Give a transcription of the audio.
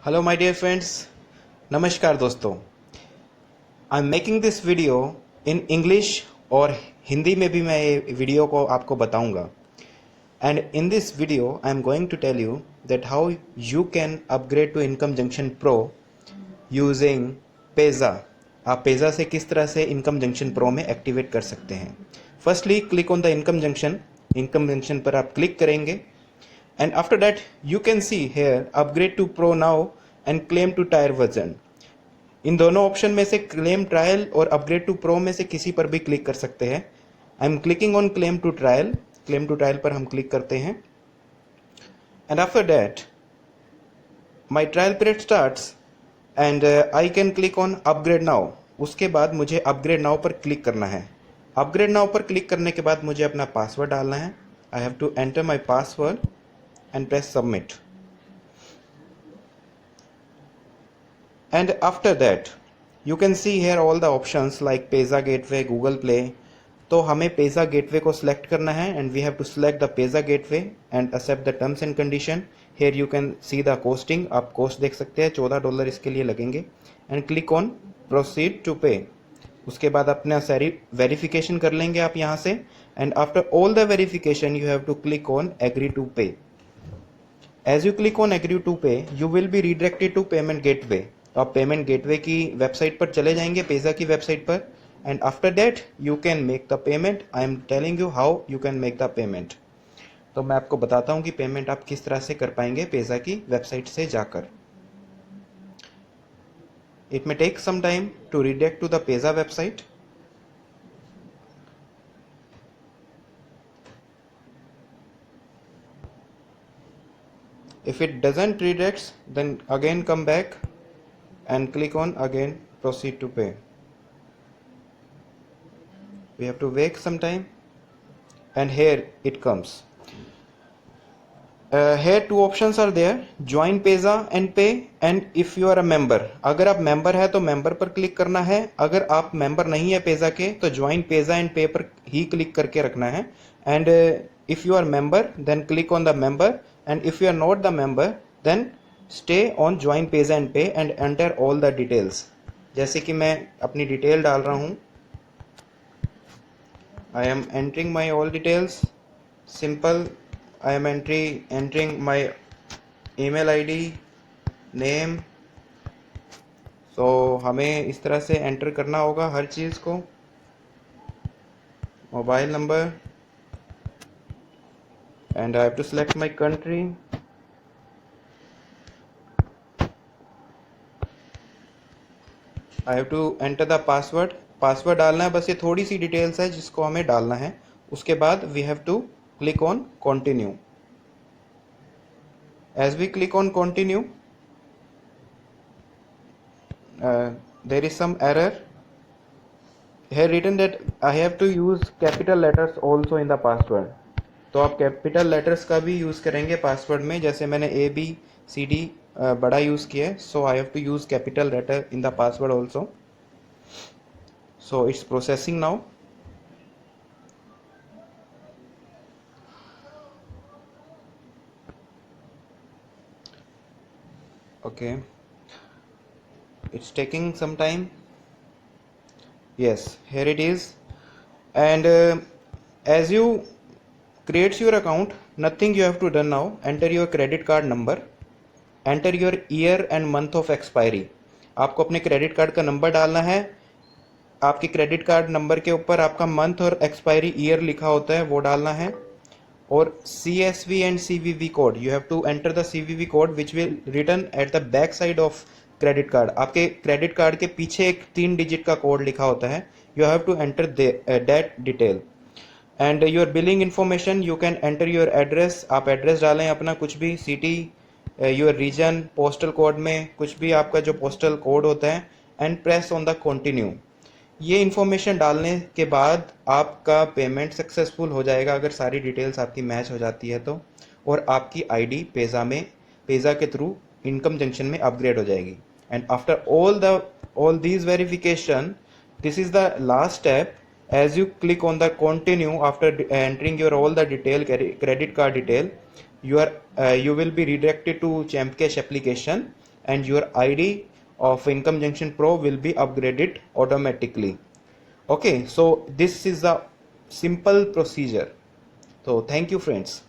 Hello my dear friends, नमस्कार दोस्तों। I am making this video in English और हिंदी में भी मैं ये वीडियो को आपको बताऊंगा। And in this video I am going to tell you that how you can upgrade to income junction pro using Payza. आप पेज़ा से किस तरह से इनकम जंक्शन प्रो में एक्टिवेट कर सकते हैं। Firstly click on the income junction पर आप क्लिक करेंगे and after that you can see here upgrade to pro now and claim to tier version। इन दोनों ऑप्शन में से क्लेम ट्रायल और अपग्रेड टू प्रो में से किसी पर भी क्लिक कर सकते हैं। I am clicking on claim to trial पर हम क्लिक करते हैं and after that my trial period starts and I can click on upgrade now. उसके बाद मुझे अपग्रेड नाउ पर क्लिक करना है। अपग्रेड नाउ पर क्लिक करने के बाद मुझे अपना पासवर्ड डालना है। I have to enter my password and press submit, and after that you can see here all the options like Payza Gateway, Google Play। तो हमें Payza Gateway को select करना है and we have to select the Payza Gateway and accept the terms and condition। here you can see the costing, आप cost देख सकते हैं, $14 इसके लिए लगेंगे and click on proceed to pay। उसके बाद अपना सारी वेरिफिकेशन कर लेंगे आप यहाँ से and after all the verification you have to click on agree to pay। As you click on agree to pay, you will be redirected to payment gateway। तो आप पेमेंट गेटवे की वेबसाइट पर चले जाएंगे, पेज़ा की website पर and after that you can make the payment. I am telling you how you can make the payment. तो मैं आपको बताता हूँ कि पेमेंट आप किस तरह से कर पाएंगे पेज़ा की वेबसाइट से जाकर। It may take some time to redirect to the Payza website. If it doesn't redirects, then again come back and click on again proceed to pay। We have to wait some time and here it comes। here two options are there, join Payza and pay and if you are a member। अगर आप member है तो member पर click करना है, अगर आप member नहीं है Payza के तो join Payza and pay पर ही क्लिक करके रखना है and if you are member then click on the member and if you are not the member then stay on join Payza and pay and enter all the details। जैसे कि मैं अपनी detail डाल रहा हूँ। I am entering my all details, simple। I am entering my email ID, name। so हमें इस तरह से एंटर करना होगा हर चीज़ को। Mobile number and I have to select my country। I have to enter the password। Password डालना है, बस ये थोड़ी सी डिटेल्स है जिसको हमें डालना है। उसके बाद we have to click on continue। as we click on continue there is some error here written that I have to use capital letters also in the password। तो आप कैपिटल लेटर्स का भी यूज़ करेंगे password में, जैसे मैंने ABCD बड़ा use किया है। So I have to use capital letter in the password also. So it's processing now. okay, it's taking some time। yes, here it is and as you creates your account, nothing you have to done now। enter your credit card number, enter your year and month of expiry। आपको अपने credit card का number डालना है। आपके credit card number के ऊपर आपका month और एक्सपायरी ईयर लिखा होता है, वो डालना है। और CSV and CVV code, you have to enter the CVV code which will written at the back side of credit card. आपके क्रेडिट कार्ड के पीछे एक 3 डिजिट का कोड लिखा होता है। You have to enter that detail and your billing information. You can enter your address. आप address डालें अपना, कुछ भी, city, your region, postal code में कुछ भी आपका जो पोस्टल कोड होता है and press on the continue. ये इन्फॉर्मेशन डालने के बाद आपका पेमेंट सक्सेसफुल हो जाएगा अगर सारी डिटेल्स आपकी मैच हो जाती है तो, और आपकी आईडी पेज़ा के थ्रू इनकम जंक्शन में अपग्रेड हो जाएगी। And after all these verification, this is the last step। as you click on the continue after entering your all the credit card detail, you will be redirected to Champcash application and your ID of Income Junction Pro will be upgraded automatically. Okay, so this is a simple procedure. So thank you friends.